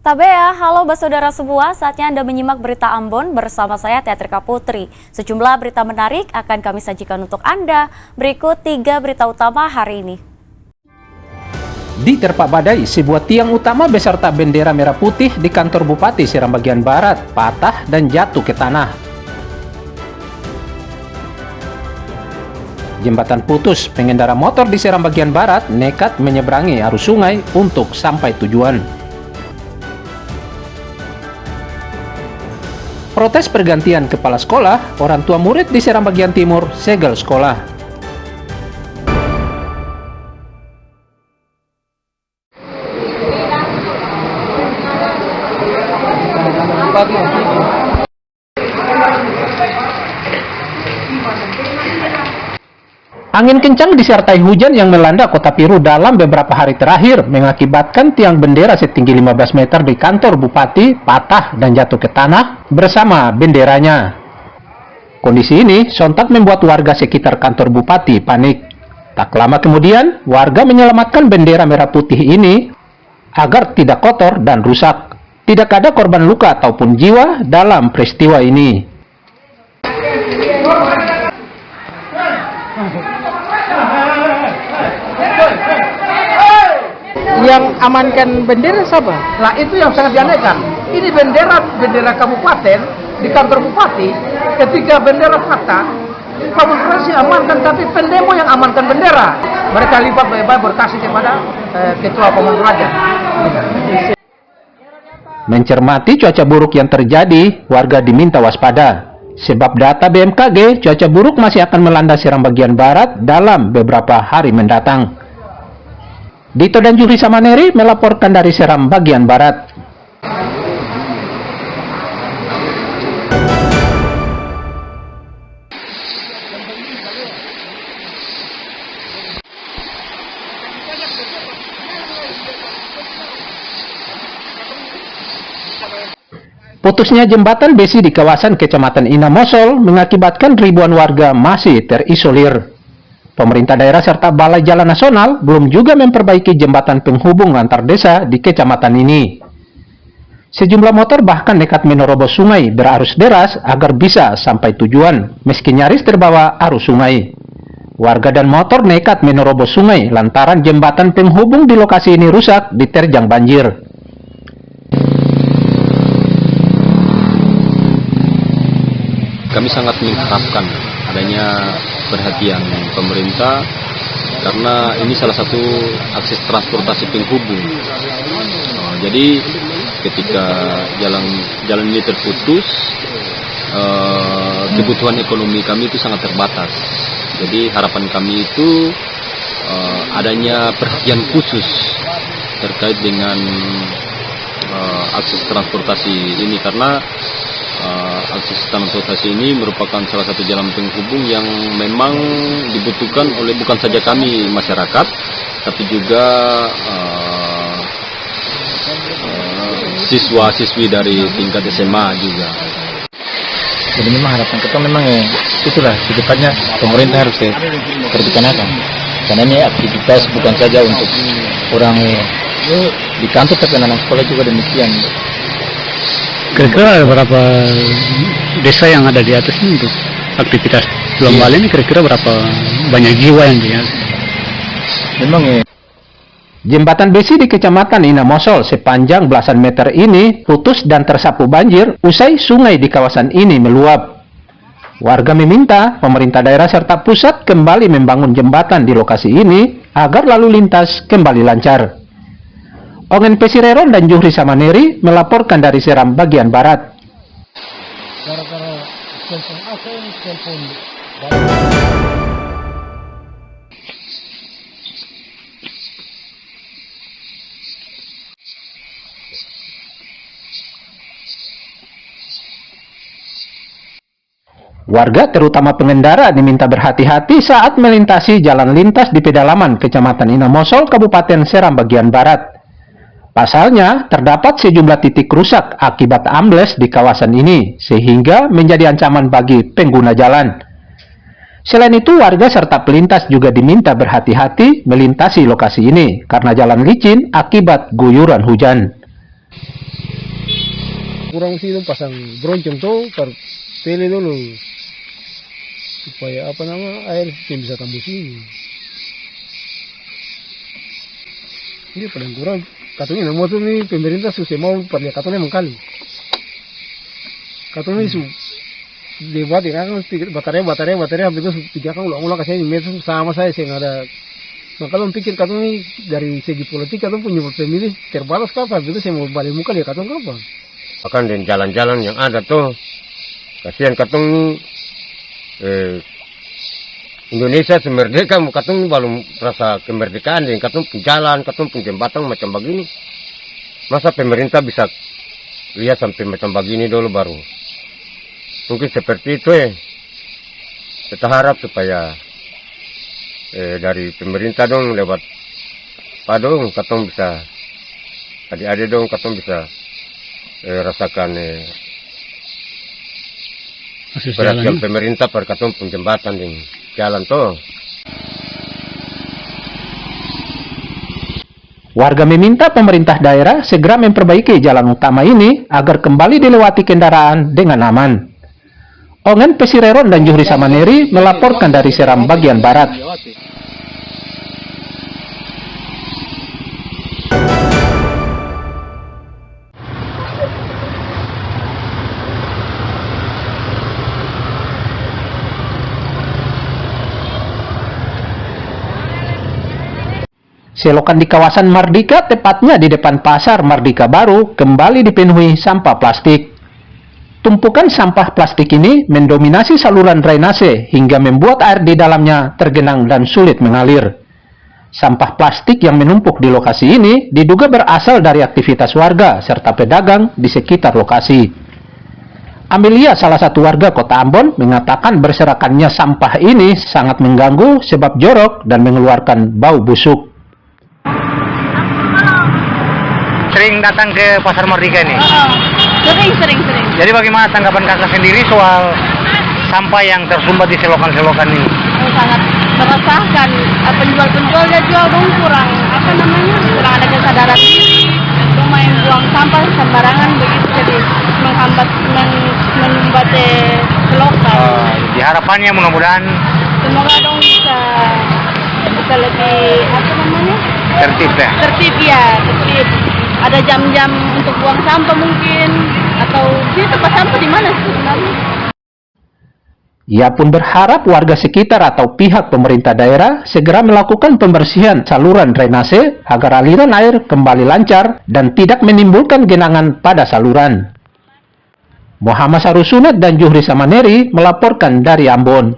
Tabea, halo saudara semua, saatnya Anda menyimak berita Ambon bersama saya Teatrika Putri. Sejumlah berita menarik akan kami sajikan untuk Anda. Berikut 3 berita utama hari ini. Diterpa badai, sebuah tiang utama beserta bendera merah putih di kantor Bupati Seram bagian Barat patah dan jatuh ke tanah. Jembatan putus, pengendara motor di Seram bagian Barat nekat menyeberangi arus sungai untuk sampai tujuan. Protes pergantian kepala sekolah, orang tua murid di Seram bagian Timur segel sekolah. Angin kencang disertai hujan yang melanda Kota Piru dalam beberapa hari terakhir mengakibatkan tiang bendera setinggi 15 meter di kantor Bupati patah dan jatuh ke tanah bersama benderanya. Kondisi ini sontak membuat warga sekitar kantor Bupati panik. Tak lama kemudian, warga menyelamatkan bendera merah putih ini agar tidak kotor dan rusak. Tidak ada korban luka ataupun jiwa dalam peristiwa ini. Yang amankan bendera siapa? Nah itu yang sangat dianehkan. Ini bendera kabupaten di kantor bupati. Ketika bendera patah, kabupaten amankan, tapi pendemo yang amankan bendera. Mereka lipat baik-baik berkasih kepada ketua Pemanguraja. Mencermati cuaca buruk yang terjadi, warga diminta waspada. Sebab data BMKG, cuaca buruk masih akan melanda Seram bagian Barat dalam beberapa hari mendatang. Dito dan Juhri Samaneri melaporkan dari Seram bagian Barat. Putusnya jembatan besi di kawasan Kecamatan Inamosol mengakibatkan ribuan warga masih terisolir. Pemerintah daerah serta Balai Jalan Nasional belum juga memperbaiki jembatan penghubung antar desa di kecamatan ini. Sejumlah motor bahkan nekat menerobos sungai berarus deras agar bisa sampai tujuan, meski nyaris terbawa arus sungai. Warga dan motor nekat menerobos sungai lantaran jembatan penghubung di lokasi ini rusak diterjang banjir. Kami sangat mengharapkan adanya perhatian pemerintah karena ini salah satu akses transportasi penghubung. Jadi ketika jalan ini terputus, kebutuhan ekonomi kami itu sangat terbatas. Jadi harapan kami itu adanya perhatian khusus terkait dengan akses transportasi ini, karena akses transportasi ini merupakan salah satu jalan penghubung yang memang dibutuhkan oleh bukan saja kami masyarakat, tapi juga siswa-siswi dari tingkat SMA juga. Jadi memang harapan kita memang itulah secepatnya pemerintah harus terbitanakan. Karena ini aktivitas bukan saja untuk orang di kantor, tapi anak sekolah juga demikian. Kira-kira ada berapa desa yang ada di atas ini untuk aktivitas gelombang ini? Kira-kira berapa banyak jiwa yang dia? Memang Jembatan besi di Kecamatan Inamosol sepanjang belasan meter ini putus dan tersapu banjir usai sungai di kawasan ini meluap. Warga meminta pemerintah daerah serta pusat kembali membangun jembatan di lokasi ini agar lalu lintas kembali lancar. Ongen Pesireron dan Juhri Samaneri melaporkan dari Seram bagian Barat. Warga terutama pengendara diminta berhati-hati saat melintasi jalan lintas di pedalaman Kecamatan Inamosol, Kabupaten Seram bagian Barat. Pasalnya, terdapat sejumlah titik rusak akibat ambles di kawasan ini, sehingga menjadi ancaman bagi pengguna jalan. Selain itu, warga serta pelintas juga diminta berhati-hati melintasi lokasi ini, karena jalan licin akibat guyuran hujan. kurang sih itu pasang broncong tuh per tele dulu supaya apa nama air yang bisa tembus ini. Ini paling kurang katanya nama tuh nih pemerintah susah mau perlihat katanya mengkali. Katanya su debat ya kan baterai hampir itu tiga kan ulang-ulang kasih ini sama saya sih nggak ada. Maka lo pikir katanya dari segi politik katanya punya pemilih terbatas kapan itu saya mau balik muka ya katanya kapan? Bahkan di jalan-jalan yang ada tuh kasihan katong Indonesia semerdeka katong belum rasa kemerdekaan dan katong jalan katong jembatan macam begini masa pemerintah bisa lihat sampai macam begini dulu baru mungkin seperti itu kita harap supaya dari pemerintah dong lewat padong katong bisa adik-adik dong katong bisa rasakan perhatian pemerintah perkataan penjembatan di jalan tuh. Warga meminta pemerintah daerah segera memperbaiki jalan utama ini agar kembali dilewati kendaraan dengan aman. Ongen Pesireron dan Juhri Samaneri melaporkan dari Seram bagian barat. Selokan di kawasan Mardika, tepatnya di depan pasar Mardika Baru, kembali dipenuhi sampah plastik. Tumpukan sampah plastik ini mendominasi saluran drainase hingga membuat air di dalamnya tergenang dan sulit mengalir. Sampah plastik yang menumpuk di lokasi ini diduga berasal dari aktivitas warga serta pedagang di sekitar lokasi. Amelia, salah satu warga Kota Ambon, mengatakan berserakannya sampah ini sangat mengganggu sebab jorok dan mengeluarkan bau busuk. Sering datang ke Pasar Mardika ini? Sering. Jadi bagaimana tanggapan kakak sendiri soal sampah yang tersumbat di selokan-selokan ini? Sangat meresahkan. Penjual-penjualnya juga dong kurang ada kesadaran diri, main buang sampah sembarangan begitu, jadi menghambat selokan. Harapannya mudah-mudahan semoga dong bisa lebih tertib. Ada jam-jam untuk buang sampah mungkin, atau sini tempat sampah di mana sebenarnya? Ia pun berharap warga sekitar atau pihak pemerintah daerah segera melakukan pembersihan saluran drainase agar aliran air kembali lancar dan tidak menimbulkan genangan pada saluran. Muhammad Sarusunat dan Juhri Samaneri melaporkan dari Ambon.